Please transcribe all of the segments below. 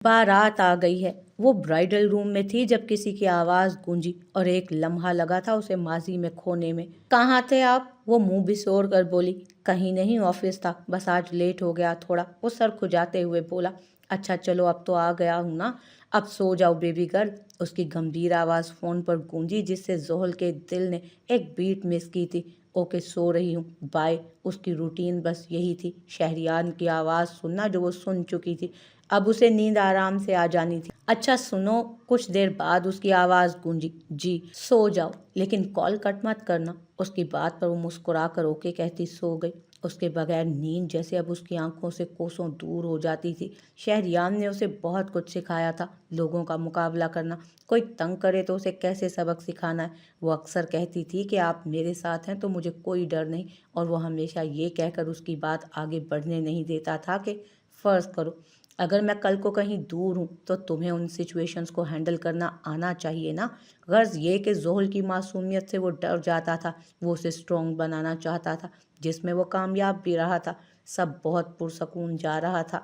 बारात आ गई है। वो ब्राइडल रूम में थी जब किसी की आवाज गूंजी और एक लम्हा लगा था उसे माजी में खोने में। कहाँ थे आप? वो मुंह बिसोर कर बोली। कहीं नहीं, ऑफिस था, बस आज लेट हो गया थोड़ा। वो सर खुजाते हुए बोला। अच्छा चलो, अब तो आ गया हूँ ना, अब सो जाओ बेबी गर्ल। उसकी गंभीर आवाज फोन पर गूंजी जिससे जोहल के दिल ने एक बीट मिस की थी। ओके, सो रही हूँ, बाय। उसकी रूटीन बस यही थी, शहरियार की आवाज़ सुनना जो वो सुन चुकी थी। अब उसे नींद आराम से आ जानी थी। अच्छा सुनो, कुछ देर बाद उसकी आवाज़ गूंजी। जी, सो जाओ, लेकिन कॉल कट मत करना। उसकी बात पर वो मुस्कुरा कर ओके कहती सो गई। उसके बगैर नींद जैसे अब उसकी आंखों से कोसों दूर हो जाती थी। शहरियार ने उसे बहुत कुछ सिखाया था, लोगों का मुकाबला करना, कोई तंग करे तो उसे कैसे सबक सिखाना है। वो अक्सर कहती थी कि आप मेरे साथ हैं तो मुझे कोई डर नहीं, और वो हमेशा ये कहकर उसकी बात आगे बढ़ने नहीं देता था कि फ़र्ज़ करो अगर मैं कल को कहीं दूर हूँ तो तुम्हें उन सिचुएशंस को हैंडल करना आना चाहिए ना। गर्ज ये कि जोहल की मासूमियत से वो डर जाता था, वो उसे स्ट्रॉन्ग बनाना चाहता था, जिसमें वो कामयाब भी रहा था। सब बहुत पुरसकून जा रहा था,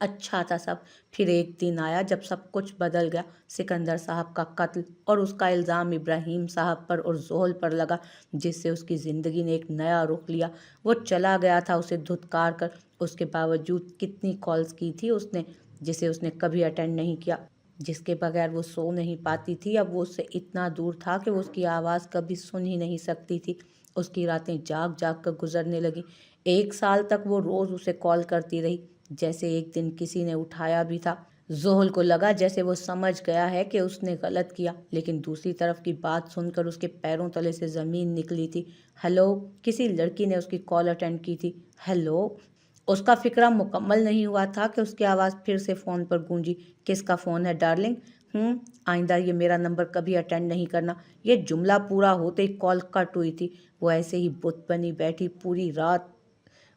अच्छा था सब। फिर एक दिन आया जब सब कुछ बदल गया। सिकंदर साहब का कत्ल और उसका इल्ज़ाम इब्राहिम साहब पर और जोहल पर लगा, जिससे उसकी ज़िंदगी ने एक नया रुख लिया। वो चला गया था उसे धुतकार कर। उसके बावजूद कितनी कॉल्स की थी उसने, जिसे उसने कभी अटेंड नहीं किया, जिसके बगैर वो सो नहीं पाती थी। अब वो उससे इतना दूर था कि वो उसकी आवाज़ कभी सुन ही नहीं सकती थी। उसकी रातें जाग जाग कर गुजरने लगी। 1 साल तक वो रोज़ उसे कॉल करती रही। जैसे एक दिन किसी ने उठाया भी था। जोहल को लगा जैसे वो समझ गया है कि उसने गलत किया, लेकिन दूसरी तरफ की बात सुनकर उसके पैरों तले से ज़मीन निकली थी। हेलो, किसी लड़की ने उसकी कॉल अटेंड की थी। हेलो। उसका फिक्रा मुकम्मल नहीं हुआ था कि उसकी आवाज़ फिर से फ़ोन पर गूंजी। किसका फ़ोन है डार्लिंग? आइंदा ये मेरा नंबर कभी अटेंड नहीं करना। ये जुमला पूरा होते ही कॉल कट हुई थी। वो ऐसे ही बुत बनी बैठी पूरी रात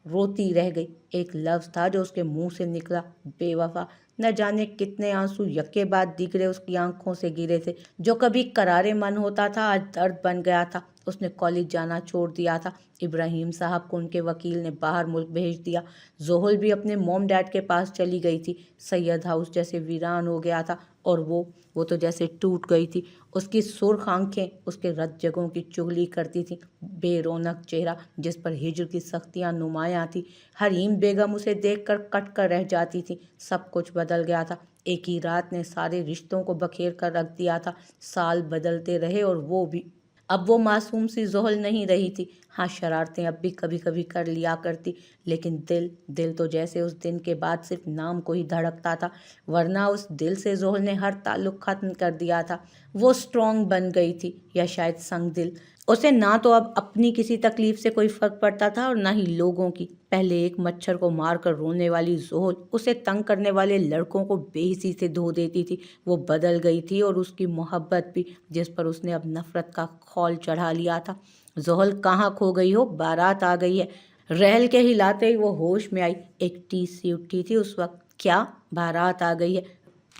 रोती रह गई। एक लफ्ज़ था जो उसके मुंह से निकला, बेवफा। न जाने कितने आंसू यके बाद दिगरे उसकी आंखों से गिरे थे। जो कभी करारे मन होता था आज दर्द बन गया था। उसने कॉलेज जाना छोड़ दिया था। इब्राहिम साहब को उनके वकील ने बाहर मुल्क भेज दिया। जोहल भी अपने मोम डैड के पास चली गई थी। सैयद हाउस जैसे वीरान हो गया था, और वो तो जैसे टूट गई थी। उसकी सुर्ख आंखें उसके रत जगहों की चुगली करती थीं। बेरौनक चेहरा जिस पर हिज्र की सख्तियां नुमायां थी। हरीम बेगम उसे देखकर कट कर रह जाती थी। सब कुछ बदल गया था। एक ही रात ने सारे रिश्तों को बखेर कर रख दिया था। साल बदलते रहे और वो भी। अब वो मासूम सी जोहल नहीं रही थी। हाँ, शरारतें अब भी कभी कभी कर लिया करती, लेकिन दिल दिल तो जैसे उस दिन के बाद सिर्फ नाम को ही धड़कता था, वरना उस दिल से जोहल ने हर ताल्लुक खत्म कर दिया था। वो स्ट्रॉन्ग बन गई थी, या शायद संग दिल। उसे ना तो अब अपनी किसी तकलीफ से कोई फर्क पड़ता था और ना ही लोगों की। पहले एक मच्छर को मारकर रोने वाली जोहल उसे तंग करने वाले लड़कों को बेहिसी से धो देती थी। वो बदल गई थी, और उसकी मोहब्बत भी, जिस पर उसने अब नफरत का खौल चढ़ा लिया था। जोहल कहाँ खो गई हो? बारात आ गई है। रहल के हिलाते ही वो होश में आई। एक टीस सी उठी थी उस वक्त। क्या? बारात आ गई है?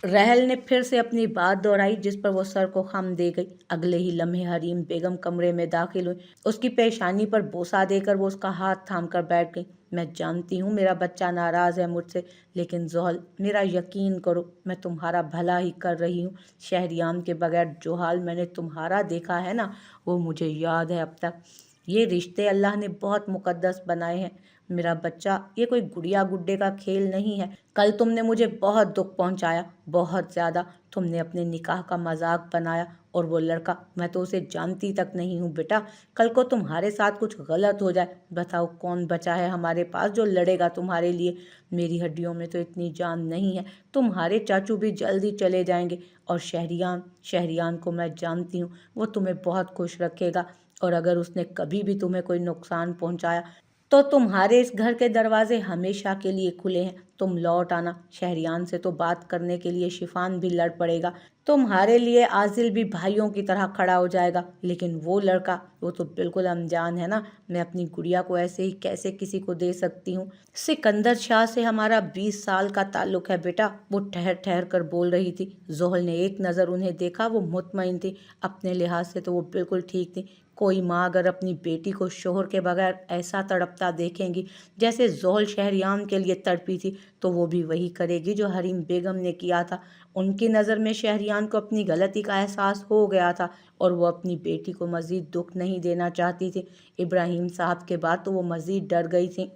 रहल ने फिर से अपनी बात दोहराई, जिस पर वो सर को खम दे गई। अगले ही लम्हे हरीम बेगम कमरे में दाखिल हुई। उसकी पेशानी पर बोसा देकर वो उसका हाथ थाम कर बैठ गई। मैं जानती हूँ मेरा बच्चा नाराज़ है मुझसे, लेकिन जोहल मेरा यकीन करो, मैं तुम्हारा भला ही कर रही हूँ। शहरियार के बगैर जो हाल मैंने तुम्हारा देखा है ना, वो मुझे याद है अब तक। ये रिश्ते अल्लाह ने बहुत मुकद्दस बनाए हैं मेरा बच्चा, ये कोई गुड़िया गुड्डे का खेल नहीं है। कल तुमने मुझे बहुत दुख पहुंचाया, बहुत ज़्यादा। तुमने अपने निकाह का मजाक बनाया, और वो लड़का, मैं तो उसे जानती तक नहीं हूँ बेटा। कल को तुम्हारे साथ कुछ गलत हो जाए, बताओ कौन बचा है हमारे पास जो लड़ेगा तुम्हारे लिए? मेरी हड्डियों में तो इतनी जान नहीं है। तुम्हारे चाचू भी जल्दी चले जाएंगे, और शहरियान शहरियान को मैं जानती हूँ, वो तुम्हें बहुत खुश रखेगा। और अगर उसने कभी भी तुम्हें कोई नुकसान पहुंचाया तो तुम्हारे इस घर के दरवाजे हमेशा के लिए खुले हैं। तुम लौट आना। शहरियान से तो बात करने के लिए शिफान भी लड़ पड़ेगा। तुम्हारे लिए आजिल भी भाइयों की तरह खड़ा हो जाएगा। लेकिन वो लड़का, वो तो बिल्कुल अनजान है ना। मैं अपनी गुड़िया को ऐसे ही कैसे किसी को दे सकती हूँ? सिकंदर शाह से हमारा 20 साल का ताल्लुक है बेटा, वो ठहर ठहर कर बोल रही थी। जोहल ने एक नज़र उन्हें देखा। वो मुतमईन थी, अपने लिहाज से तो वो बिल्कुल ठीक थी। कोई माँ अगर अपनी बेटी को शोहर के बगैर ऐसा तड़पता देखेंगी जैसे ज़ोहल शहरयान के लिए तड़पी थी, तो वो भी वही करेगी जो हरीम बेगम ने किया था। उनकी नज़र में शहरयान को अपनी गलती का एहसास हो गया था और वो अपनी बेटी को मज़ीद दुख नहीं देना चाहती थी। इब्राहिम साहब के बाद तो वो मज़ीद डर गई थी।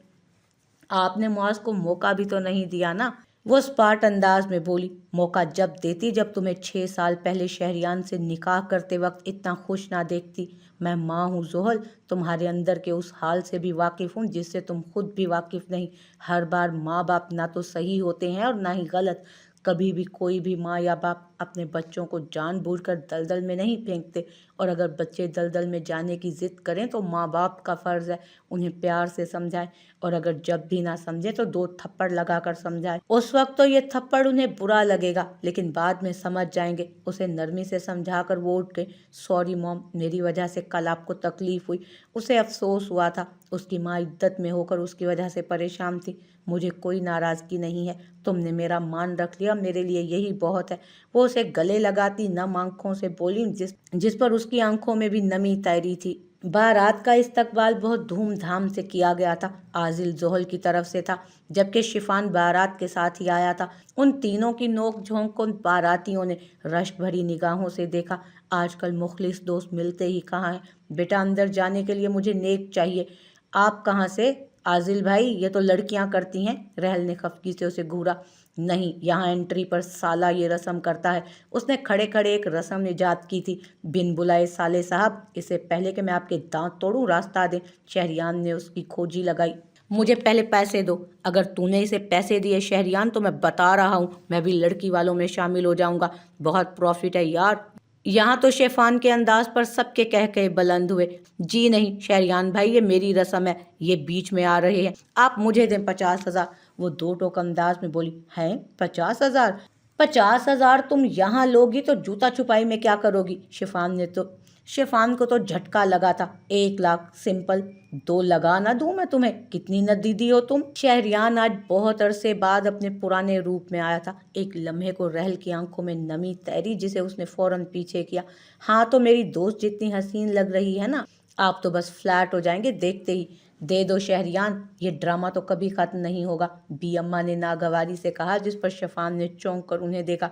आपने मुआज को मौका भी तो नहीं दिया ना, वो स्पार्ट अंदाज में बोली। मौका जब देती जब तुम्हें 6 साल पहले शहरियान से निकाह करते वक्त इतना खुश ना देखती। मैं माँ हूँ जोहल, तुम्हारे अंदर के उस हाल से भी वाकिफ़ हूँ जिससे तुम खुद भी वाकिफ़ नहीं। हर बार माँ बाप ना तो सही होते हैं और ना ही गलत। कभी भी कोई भी माँ या बाप अपने बच्चों को जानबूझकर दलदल में नहीं फेंकते, और अगर बच्चे दलदल में जाने की ज़िद करें तो माँ बाप का फ़र्ज़ है उन्हें प्यार से समझाए, और अगर जब भी ना समझे तो 2 थप्पड़ लगाकर समझाए। उस वक्त तो ये थप्पड़ उन्हें बुरा लगेगा, लेकिन बाद में समझ जाएंगे। उसे नरमी से समझाकर वो उठ गए। सॉरी मॉम, मेरी वजह से कल आपको तकलीफ़ हुई। उसे अफसोस हुआ था। उसकी माँ इद्दत में होकर उसकी वजह से परेशान थी। मुझे कोई नाराज़गी नहीं है, तुमने मेरा मान रख लिया, मेरे लिए यही बहुत है। वो उसे गले लगाती नम आंखों से बोली, जिस पर उसकी आंखों में भी नमी तैरी थी। बारात का इस्तकबाल बहुत धूमधाम से किया गया था। आजिल जोहल की तरफ से था, जबकि शिफान बारात के साथ ही आया था। उन तीनों की नोक झोंक को बारातियों ने रश्क भरी निगाहों से देखा। आजकल मुखलिस दोस्त मिलते ही कहाँ हैं। बेटा, अंदर जाने के लिए मुझे नेक चाहिए। आप कहाँ से? आजिल भाई, ये तो लड़कियां करती हैं। रहल ने खफगी से उसे घूरा। नहीं, यहाँ एंट्री पर साला ये रस्म करता है। उसने खड़े खड़े एक रस्म इजाद की थी। बिन बुलाए साले साहब, इससे पहले कि मैं आपके दांत तोड़ूं रास्ता दें। शहरियान ने उसकी खोजी लगाई। मुझे पहले पैसे दो। अगर तूने इसे पैसे दिए शहरियान, तो मैं बता रहा हूँ मैं भी लड़की वालों में शामिल हो जाऊंगा। बहुत प्रॉफिट है यार। यहाँ तो शेफान के अंदाज पर सबके कह कहे बुलंद हुए। जी नहीं शहरियान भाई, ये मेरी रस्म है, ये बीच में आ रहे हैं। आप मुझे दें 50,000। वो 2 टोक अंदाज में बोली। हैं 50,000? 50,000 तुम यहाँ लोगी तो जूता छुपाई में क्या करोगी? शेफान को तो झटका लगा था। 1 लाख सिंपल। 2 लगा ना दूं मैं तुम्हें? कितनी न दीदी हो तुम। शहरियान आज बहुत अरसे बाद अपने पुराने रूप में आया था। एक लम्हे को रहल की आंखों में नमी तैरी, जिसे उसने फौरन पीछे किया। हाँ, तो मेरी दोस्त जितनी हसीन लग रही है ना, आप तो बस फ्लैट हो जाएंगे देखते ही। दे दो शहरियान, ये ड्रामा तो कभी खत्म नहीं होगा, बी अम्मा ने नागवारी से कहा, जिस पर शफान ने चौंक कर उन्हें देखा।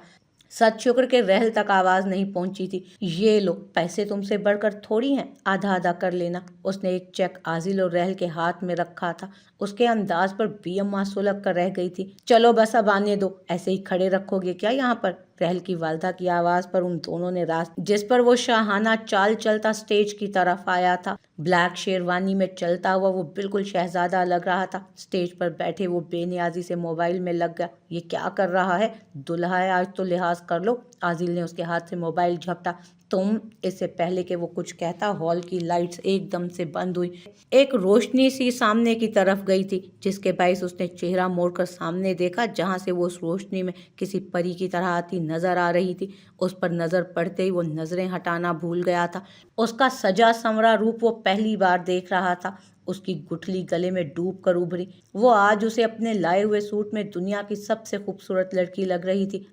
सच शुक्र के रहल तक आवाज नहीं पहुंची थी। ये लो, पैसे तुमसे बढ़कर थोड़ी हैं, आधा आधा कर लेना। उसने एक चेक आजिल और रहल के हाथ में रखा था। उसके अंदाज पर बी अम्मा सुलग कर रह गई थी। चलो बस अब आने दो, ऐसे ही खड़े रखोगे क्या यहाँ पर? रहल की वालदा की आवाज पर उन दोनों ने रास्ता जिस पर वो शाहाना चाल चलता स्टेज की तरफ आया था। ब्लैक शेरवानी में चलता हुआ वो बिल्कुल शहजादा लग रहा था। स्टेज पर बैठे वो बेनियाजी से मोबाइल में लग गया। ये क्या कर रहा है? दुल्हा है, आज तो लिहाज कर लो। आजिल ने उसके हाथ से मोबाइल झपटा। तुम। इससे पहले कि वो कुछ कहता, हॉल की लाइट्स एकदम से बंद हुई। एक रोशनी सी सामने की तरफ गई थी, जिसके बाइस उसने चेहरा मोड़कर सामने देखा, जहां से वो उस रोशनी में किसी परी की तरह आती नजर आ रही थी। उस पर नजर पड़ते ही वो नजरें हटाना भूल गया था। उसका सजा संवरा रूप वो पहली बार देख रहा था। उसकी गुठली गले में डूब कर उभरी। वो आज उसे अपने लाए हुए सूट में दुनिया की सबसे खूबसूरत लड़की लग रही थी।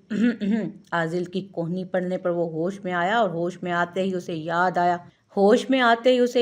आजिल की कोहनी पड़ने पर वो होश में आया, और होश में आते ही उसे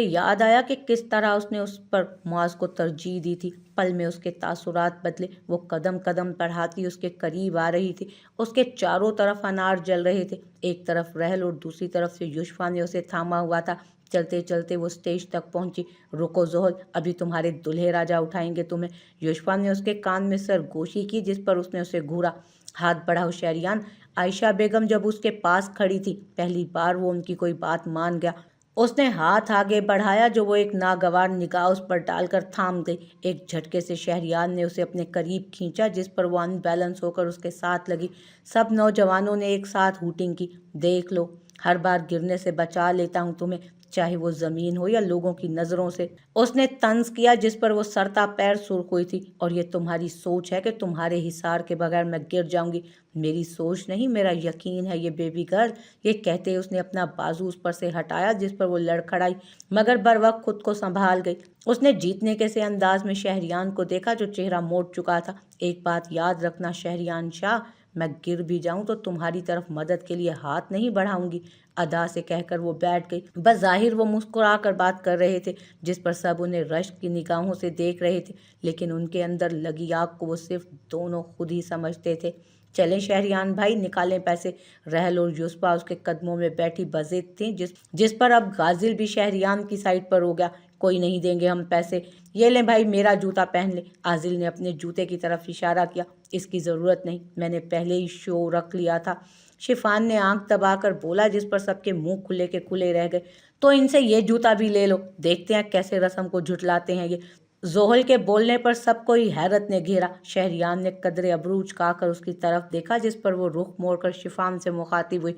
याद आया कि किस तरह उसने उस पर मुआज को तरजीह दी थी। पल में उसके तासुरात बदले। वो कदम कदम बढ़ाती उसके करीब आ रही थी। उसके चारों तरफ अनार जल रहे थे। एक तरफ रहल और दूसरी तरफ से युशफा ने उसे थामा हुआ था। चलते चलते वो स्टेज तक पहुंची। रुको जोहल, अभी तुम्हारे दूल्हे राजा उठाएंगे तुम्हें। युशफा ने उसके कान में सरगोशी की, जिस पर उसने उसे घूरा। हाथ बढ़ाओ शहरियान। आयशा बेगम जब उसके पास खड़ी थी, पहली बार वो उनकी कोई बात मान गया। उसने हाथ आगे बढ़ाया, जो वो एक नागवार निगाह उस पर डालकर थाम गई। एक झटके से शहरियार ने उसे अपने करीब खींचा, जिस पर वो अनबैलेंस होकर उसके साथ लगी। सब नौजवानों ने एक साथ हूटिंग की। देख लो, हर बार गिरने से बचा लेता हूँ तुम्हें, चाहे वो जमीन हो या लोगों की नजरों से। उसने तंज किया, जिस पर वो सरता पैर सुर्ख हुई थी। और ये तुम्हारी सोच है कि तुम्हारे हिसार के बगैर मैं गिर जाऊंगी? मेरी सोच नहीं, मेरा यकीन है ये बेबी गर्ल। ये कहते ही उसने अपना बाजू उस पर से हटाया, जिस पर वो लड़खड़ाई, मगर बर वक्त खुद को संभाल गई। उसने जीतने के से अंदाज में शहरियान को देखा, जो चेहरा मोड़ चुका था। एक बात याद रखना शहरियान शाह, मैं गिर भी जाऊं तो तुम्हारी तरफ मदद के लिए हाथ नहीं बढ़ाऊंगी, अदा से कहकर वो बैठ गई। बस जाहिर वो मुस्कुरा कर बात कर रहे थे, जिस पर सब उन्हें रश्क की निगाहों से देख रहे थे, लेकिन उनके अंदर लगी आग को वो सिर्फ दोनों खुद ही समझते थे। चलें शहरियान भाई, निकालें पैसे। रहल और यूसुफा उसके कदमों में बैठी बज़िद थी, जिस पर अब गाजिल भी शहरियान की साइड पर हो गया। कोई नहीं देंगे हम पैसे, ये लें भाई मेरा जूता पहन ले। आजिल ने अपने जूते की तरफ इशारा किया। इसकी ज़रूरत नहीं, मैंने पहले ही शो रख लिया था। शिफान ने आंख दबाकर बोला, जिस पर सबके मुंह खुले के खुले रह गए। तो इनसे ये जूता भी ले लो, देखते हैं कैसे रस्म को झुटलाते हैं ये। जोहल के बोलने पर सबको ही हैरत ने घेरा। शहरियान ने कदरे अबरू उचकाकर उसकी तरफ देखा, जिस पर वो रुख मोड़कर शिफान से मुखातिब हुई।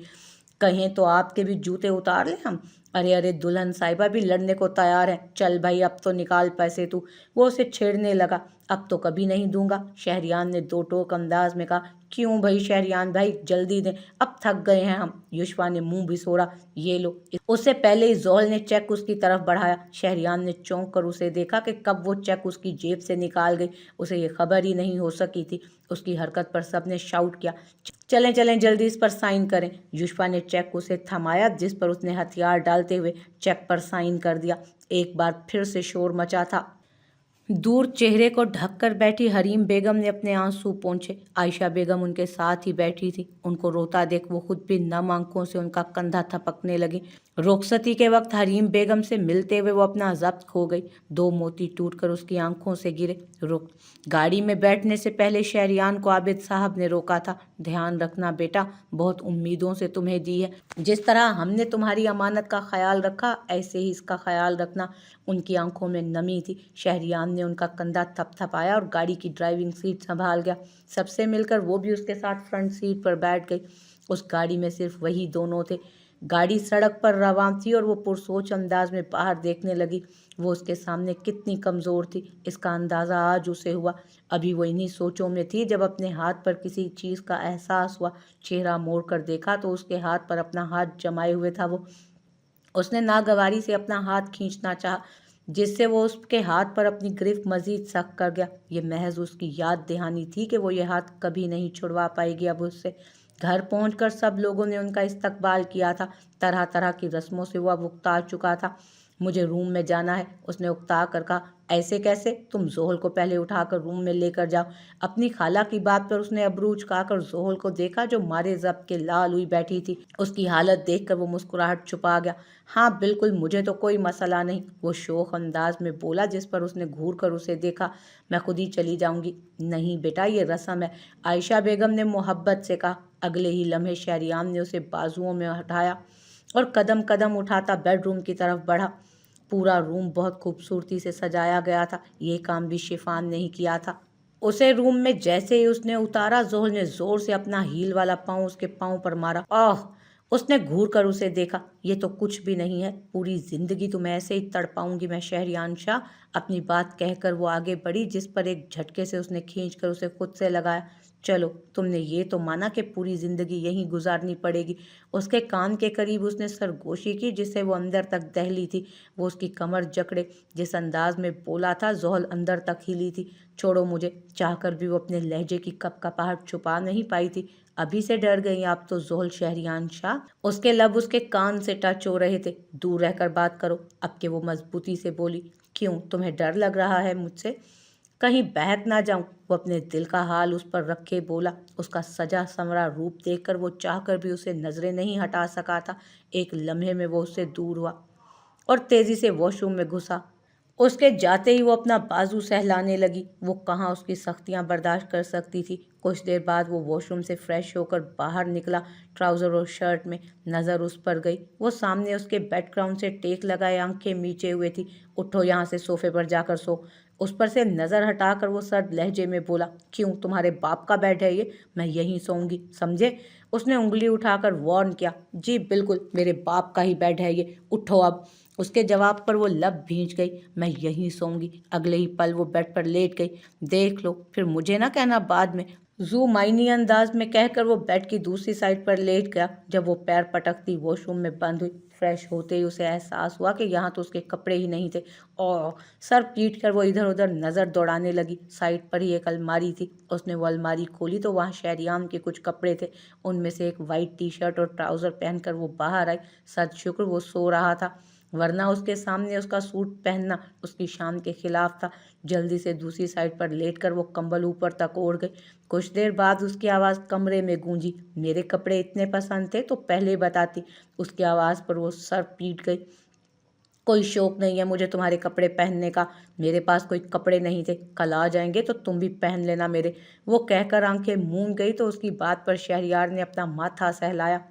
कहें तो आपके भी जूते उतार लें हम। अरे अरे, दुल्हन साहिबा भी लड़ने को तैयार है। चल भाई अब तो निकाल पैसे तू। वो उसे छेड़ने लगा। अब तो कभी नहीं दूंगा, शहरियान ने दो टोक अंदाज में कहा। क्यों भाई शहरियान भाई, जल्दी दें, अब थक गए हैं हम। युशवा ने मुंह भिसोड़ा। ये लो। उससे पहले ही जोहल ने चेक उसकी तरफ बढ़ाया। शहरियान ने चौंक कर उसे देखा कि कब वो चेक उसकी जेब से निकाल गई। उसे ये खबर ही नहीं हो सकी थी। उसकी हरकत पर सबने शाउट किया, चलें चलें जल्दी इस पर साइन करें। युशवा ने चेक उसे थमाया, जिस पर उसने हथियार डालते हुए चेक पर साइन कर दिया। एक बार फिर से शोर मचा था। दूर चेहरे को ढककर बैठी हरीम बेगम ने अपने आंसू पोंछे। आयशा बेगम उनके साथ ही बैठी थी। उनको रोता देख वो खुद भी नम आंखों से उनका कंधा थपकने लगी। रुखसती के वक्त हरीम बेगम से मिलते हुए वो अपना ज़ब्त खो गई। दो मोती टूटकर उसकी आंखों से गिरे। रुक। गाड़ी में बैठने से पहले शहरियान को आबिद साहब ने रोका था। ध्यान रखना बेटा, बहुत उम्मीदों से तुम्हें दी है। जिस तरह हमने तुम्हारी अमानत का ख्याल रखा, ऐसे ही इसका ख्याल रखना। उनकी आंखों में नमी थी। शहरियान ने उनका कंधा थपथपाया और गाड़ी की ड्राइविंग सीट संभाल गया। सबसे मिलकर वो भी उसके साथ फ्रंट सीट पर बैठ गई। उस गाड़ी में सिर्फ वही दोनों थे। गाड़ी सड़क पर रवां थी और वो पुरसोच अंदाज में बाहर देखने लगी। वो उसके सामने कितनी कमज़ोर थी, इसका अंदाज़ा आज उसे हुआ। अभी वो इन्हीं सोचों में थी जब अपने हाथ पर किसी चीज़ का एहसास हुआ। चेहरा मोड़ कर देखा तो उसके हाथ पर अपना हाथ जमाए हुए था वो। उसने नागवारी से अपना हाथ खींचना चाहा, जिससे वो उसके हाथ पर अपनी गिरफ्त मजीद सख्त कर गया। ये महज उसकी याद दहानी थी कि वो ये हाथ कभी नहीं छुड़वा पाएगी अब उससे। घर पहुंचकर सब लोगों ने उनका इस्तकबाल किया था। तरह तरह की रस्मों से वो अब उकता चुका था। मुझे रूम में जाना है, उसने उकता कर कहा। ऐसे कैसे? तुम जोहल को पहले उठाकर रूम में लेकर जाओ। अपनी खाला की बात पर उसने अबरू उचकाकर जोहल को देखा, जो मारे ज़ब्त के लाल हुई बैठी थी। उसकी हालत देखकर वो मुस्कुराहट छुपा गया। हाँ बिल्कुल, मुझे तो कोई मसला नहीं, वो शोख अंदाज में बोला, जिस पर उसने घूर कर उसे देखा। मैं खुद ही चली जाऊंगी। नहीं बेटा, ये रस्म है, आयशा बेगम ने मोहब्बत से कहा। अगले ही लम्हे शहरियान ने उसे बाजुओं में हटाया और कदम कदम उठाता बेडरूम की तरफ बढ़ा। पूरा रूम बहुत खूबसूरती से सजाया गया था। ये काम भी शिफान ने ही किया था। उसे रूम में जैसे ही उसने उतारा, जोहल ने जोर से अपना हील वाला पाँव उसके पाँव पर मारा। आह! उसने घूर कर उसे देखा। ये तो कुछ भी नहीं है, पूरी जिंदगी तुम्हें ऐसे ही तड़पाऊंगी मैं शहरियान शाह। अपनी बात कहकर वो आगे बढ़ी, जिस पर एक झटके से उसने खींचकर उसे खुद से लगाया। चलो, तुमने ये तो माना कि पूरी जिंदगी यहीं गुजारनी पड़ेगी। उसके कान के करीब उसने सरगोशी की, जिससे वो अंदर तक दहली थी। वो उसकी कमर जकड़े जिस अंदाज में बोला था, जोहल अंदर तक हिली थी। छोड़ो मुझे, चाहकर भी वो अपने लहजे की कपकपाहट छुपा नहीं पाई थी। अभी से डर गई आप तो जोहल शहरियान शाह? उसके लब उसके कान से टच हो रहे थे। दूर रहकर बात करो। अब के वो मजबूती से बोली। क्यों, तुम्हें डर लग रहा है मुझसे? कहीं बहक ना जाऊं? वो अपने दिल का हाल उस पर रखे बोला। उसका सजा संवरा रूप देखकर वो चाहकर भी उसे नजरें नहीं हटा सका था। एक लम्हे में वो उससे दूर हुआ और तेजी से वॉशरूम में घुसा। उसके जाते ही वो अपना बाजू सहलाने लगी। वो कहाँ उसकी सख्तियाँ बर्दाश्त कर सकती थी। कुछ देर बाद वो वॉशरूम से फ्रेश होकर बाहर निकला। ट्राउज़र और शर्ट में नज़र उस पर गई। वो सामने उसके बैकग्राउंड से टेक लगाए आंखें मीचे हुए थी। उठो, यहाँ से सोफे पर जाकर सो। उस पर से नज़र हटाकर वो सर्द लहजे में बोला। क्यों, तुम्हारे बाप का बेड है ये? मैं यहीं सोऊंगी, समझे? उसने उंगली उठाकर वार्न किया। जी बिल्कुल, मेरे बाप का ही बेड है ये, उठो अब। उसके जवाब पर वो लब भींच गई। मैं यहीं सोऊंगी। अगले ही पल वो बेड पर लेट गई। देख लो, फिर मुझे ना कहना बाद में। जू मायनी अंदाज में कहकर वो बेड की दूसरी साइड पर लेट गया। जब वो पैर पटकती वॉशरूम में बंद हुई, फ्रेश होते ही उसे एहसास हुआ कि यहाँ तो उसके कपड़े ही नहीं थे। और सर पीट कर वो इधर उधर नज़र दौड़ाने लगी। साइड पर ही एक अलमारी थी। उसने वो अलमारी खोली तो वहाँ शहरियाम के कुछ कपड़े थे। उनमें से एक वाइट टी शर्ट और ट्राउज़र पहनकर वो बाहर आई। सदशुक्र वो सो रहा था, वरना उसके सामने उसका सूट पहनना उसकी शान के खिलाफ था। जल्दी से दूसरी साइड पर लेटकर वो कंबल ऊपर तक ओढ़ गई। कुछ देर बाद उसकी आवाज़ कमरे में गूंजी, मेरे कपड़े इतने पसंद थे तो पहले बताती। उसकी आवाज़ पर वो सर पीट गई। कोई शौक नहीं है मुझे तुम्हारे कपड़े पहनने का, मेरे पास कोई कपड़े नहीं थे, कल आ जाएंगे तो तुम भी पहन लेना मेरे। वो कहकर आंखें मूंद गई तो उसकी बात पर शहरयार ने अपना माथा सहलाया।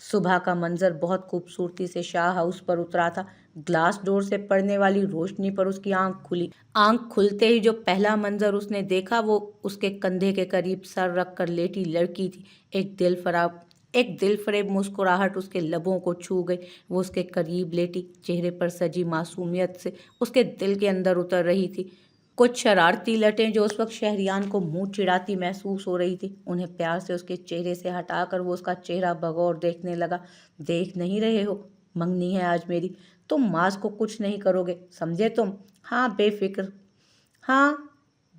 सुबह का मंजर बहुत खूबसूरती से शाह हाउस पर उतरा था। ग्लास डोर से पड़ने वाली रोशनी पर उसकी आंख खुली। आंख खुलते ही जो पहला मंजर उसने देखा वो उसके कंधे के करीब सर रख कर लेटी लड़की थी। एक दिल फरेब मुस्कुराहट उसके लबों को छू गई। वो उसके करीब लेटी, चेहरे पर सजी मासूमियत से उसके दिल के अंदर उतर रही थी। कुछ शरारती लटें जो उस वक्त शहरियान को मुंह चिढ़ाती महसूस हो रही थी, उन्हें प्यार से उसके चेहरे से हटाकर वो उसका चेहरा बगौर देखने लगा। देख नहीं रहे हो, मंगनी है आज मेरी, तुम मास को कुछ नहीं करोगे, समझे तुम? हाँ बेफिक्र, हाँ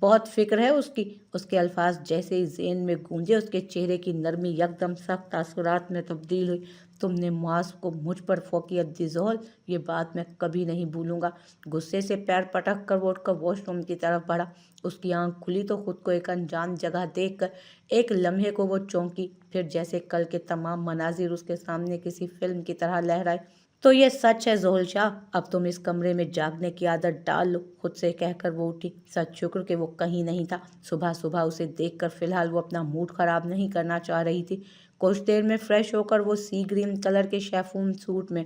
बहुत फिक्र है उसकी। उसके अल्फाज जैसे ही ज़ेन में गूंजे, उसके चेहरे की नरमी यकदम सख्त तासुरात में तब्दील हुई। तुमने मुआज़ को मुझ पर फोकियत दी ज़ोहल, ये बात मैं कभी नहीं भूलूंगा। गुस्से से पैर पटक कर वो उठकर वॉशरूम की तरफ बढ़ा। उसकी आंख खुली तो खुद को एक अनजान जगह देखकर एक लम्हे को वो चौंकी। फिर जैसे कल के तमाम मनाजिर उसके सामने किसी फिल्म की तरह लहराए। तो ये सच है ज़ोहल शाह, अब तुम इस कमरे में जागने की आदत डाल लो, खुद से कहकर वो उठी। सच शुक्र कि वो कहीं नहीं था। सुबह सुबह उसे देखकर फिलहाल वो अपना मूड खराब नहीं करना चाह रही थी। कुछ देर में फ्रेश होकर वो सी ग्रीन कलर के शेफून सूट में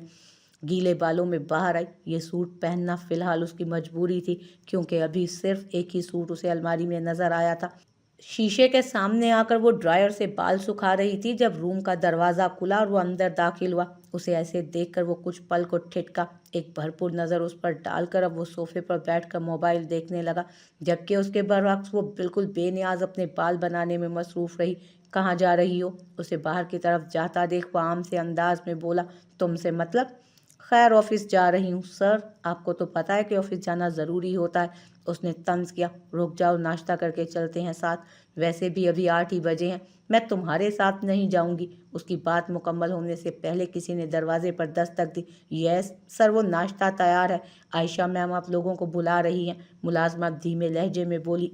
गीले बालों में बाहर आई। ये सूट पहनना फिलहाल उसकी मजबूरी थी, क्योंकि अभी सिर्फ एक ही सूट उसे अलमारी में नजर आया था। शीशे के सामने आकर वो ड्रायर से बाल सुखा रही थी जब रूम का दरवाज़ा खुला और वो अंदर दाखिल हुआ। उसे ऐसे देखकर वो कुछ पल को ठिठका। एक भरपूर नज़र उस पर डालकर अब वो सोफे पर बैठकर मोबाइल देखने लगा, जबकि उसके बरअक्स वो बिल्कुल बेनियाज अपने बाल बनाने में मसरूफ़ रही। कहाँ जा रही हो? उसे बाहर की तरफ जाता देख वो आम से अंदाज में बोला, तुमसे मतलब? खैर ऑफिस जा रही हूँ सर, आपको तो पता है कि ऑफिस जाना ज़रूरी होता है। उसने तंज किया, रुक जाओ, नाश्ता करके चलते हैं साथ, वैसे भी अभी 8 ही बजे हैं। मैं तुम्हारे साथ नहीं जाऊंगी। उसकी बात मुकम्मल होने से पहले किसी ने दरवाजे पर दस्तक दी। यस सर, वो नाश्ता तैयार है, आयशा मैम आप लोगों को बुला रही हैं। मुलाजमा धीमे लहजे में बोली।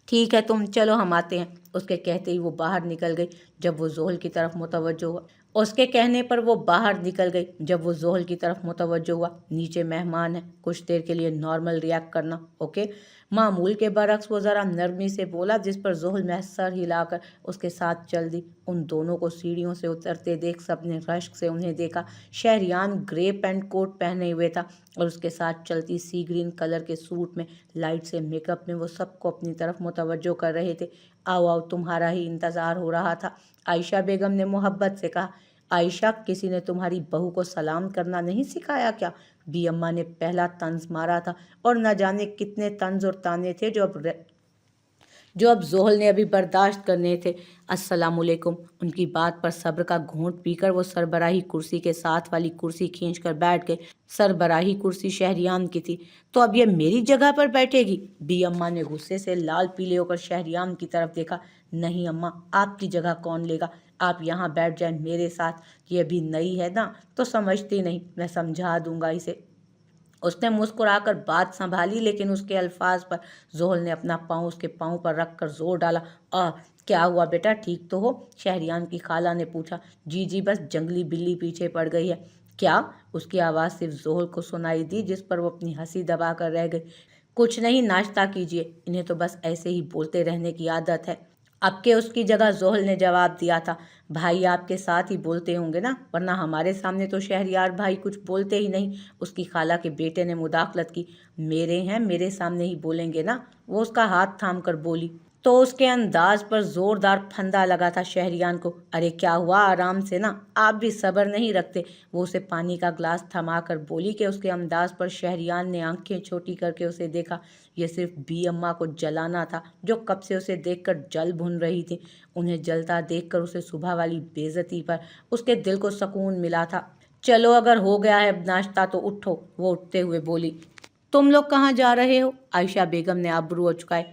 ठीक है तुम चलो, हम आते हैं। उसके कहते ही वो बाहर निकल गई। जब वो जोहल की तरफ मुतवज्जो हुआ उसके कहने पर वो बाहर निकल गई। जब वो जोहल की तरफ मुतवज्जो हुआ, नीचे मेहमान है, कुछ देर के लिए नॉर्मल रिएक्ट करना, ओके? मामूल के बरक्स वो ज़रा नरमी से बोला, जिस पर जोहल महज सर हिलाकर उसके साथ चल दी। उन दोनों को सीढ़ियों से उतरते देख सबने रश्क से उन्हें देखा। शहरियान ग्रे पैंट कोट पहने हुए था और उसके साथ चलती सी ग्रीन कलर के सूट में लाइट से मेकअप में वो सबको अपनी तरफ मुतवज्जो कर रहे थे। आओ आओ, तुम्हारा ही इंतज़ार हो रहा था, आयशा बेगम ने मोहब्बत से कहा। आयशा, किसी ने तुम्हारी बहू को सलाम करना नहीं सिखाया क्या? बी अम्मा ने पहला तंज मारा था और न जाने कितने तंज और ताने थे जो अब जोहल ने अभी बर्दाश्त करने थे। अस्सलामुअलैकुम। उनकी बात पर सब्र का घूंट पीकर वो सरबराही कुर्सी के साथ वाली कुर्सी खींचकर बैठ गए। सरबराही कुर्सी शहरियाम की थी। तो अब ये मेरी जगह पर बैठेगी? बी अम्मा ने गुस्से से लाल पीले होकर शहरियाम की तरफ देखा। नहीं अम्मा, आपकी जगह कौन लेगा, आप यहाँ बैठ जाएं मेरे साथ। ये अभी नई है ना तो समझती नहीं, मैं समझा दूंगा इसे। उसने मुस्कुराकर बात संभाली, लेकिन उसके अल्फाज पर जोहल ने अपना पाँव उसके पाँव पर रखकर जोर डाला। क्या हुआ बेटा, ठीक तो हो? शहरियान की खाला ने पूछा। जी जी, बस जंगली बिल्ली पीछे पड़ गई है। क्या? उसकी आवाज़ सिर्फ जोहल को सुनाई दी, जिस पर वो अपनी हंसी दबा कर रह गई। कुछ नहीं, नाश्ता कीजिए, इन्हें तो बस ऐसे ही बोलते रहने की आदत है। अब के उसकी जगह जोहल ने जवाब दिया था। भाई आपके साथ ही बोलते होंगे ना, वरना हमारे सामने तो शहरियार भाई कुछ बोलते ही नहीं। उसकी खाला के बेटे ने मुदाखलत की। मेरे हैं, मेरे सामने ही बोलेंगे ना, वो उसका हाथ थाम कर बोली। تو اس کے انداز پر زوردار پھندا لگا تھا شہریان کو۔ ارے کیا ہوا، آرام سے نا، آپ بھی صبر نہیں رکھتے؟ وہ اسے پانی کا گلاس تھما کر بولی کہ اس کے انداز پر شہریان نے آنکھیں چھوٹی کر کے اسے دیکھا۔ یہ صرف بی اماں کو جلانا تھا جو کب سے اسے دیکھ کر جل بھن رہی تھی۔ انہیں جلتا دیکھ کر اسے صبح والی بے عزتی پر اس کے دل کو سکون ملا تھا۔ چلو اگر ہو گیا ہے اب ناشتہ تو اٹھو، وہ اٹھتے ہوئے بولی۔ تم لوگ کہاں جا رہے ہو؟ عائشہ بیگم نے ابرو اچکائے۔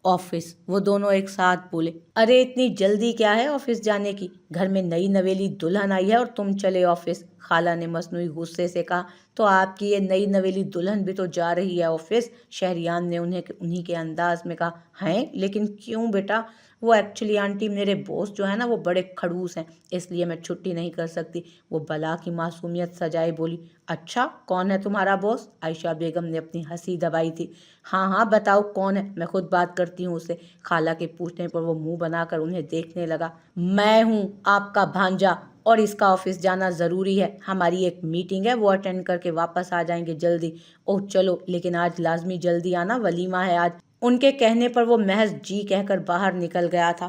آفس، وہ دونوں ایک ساتھ بولے۔ ارے اتنی جلدی کیا ہے آفس جانے کی؟ گھر میں نئی نویلی دلہن آئی ہے اور تم چلے آفس؟ خالہ نے مصنوعی غصے سے کہا۔ تو آپ کی یہ نئی نویلی دلہن بھی تو جا رہی ہے آفس، شہریان نے انہی کے انداز میں کہا۔ ہیں لیکن کیوں بیٹا؟ وہ ایکچولی آنٹی میرے باس جو ہے نا وہ بڑے کھڑوس ہیں، اس لیے میں چھٹی نہیں کر سکتی، وہ بلا کی معصومیت سجائے بولی۔ اچھا کون ہے تمہارا باس؟ عائشہ بیگم نے اپنی ہنسی دبائی تھی۔ ہاں بتاؤ کون ہے، میں خود بات کرتی ہوں اسے۔ خالہ کے پوچھنے پر وہ منہ بنا کر انہیں دیکھنے لگا۔ میں ہوں آپ کا بھانجا، اور اس کا آفس جانا ضروری ہے، ہماری ایک میٹنگ ہے، وہ اٹینڈ کر کے واپس آ جائیں گے جلدی۔ اوہ چلو لیکن آج لازمی جلدی آنا، ولیمہ ہے آج۔ ان کے کہنے پر وہ محض جی کہہ کر باہر نکل گیا تھا۔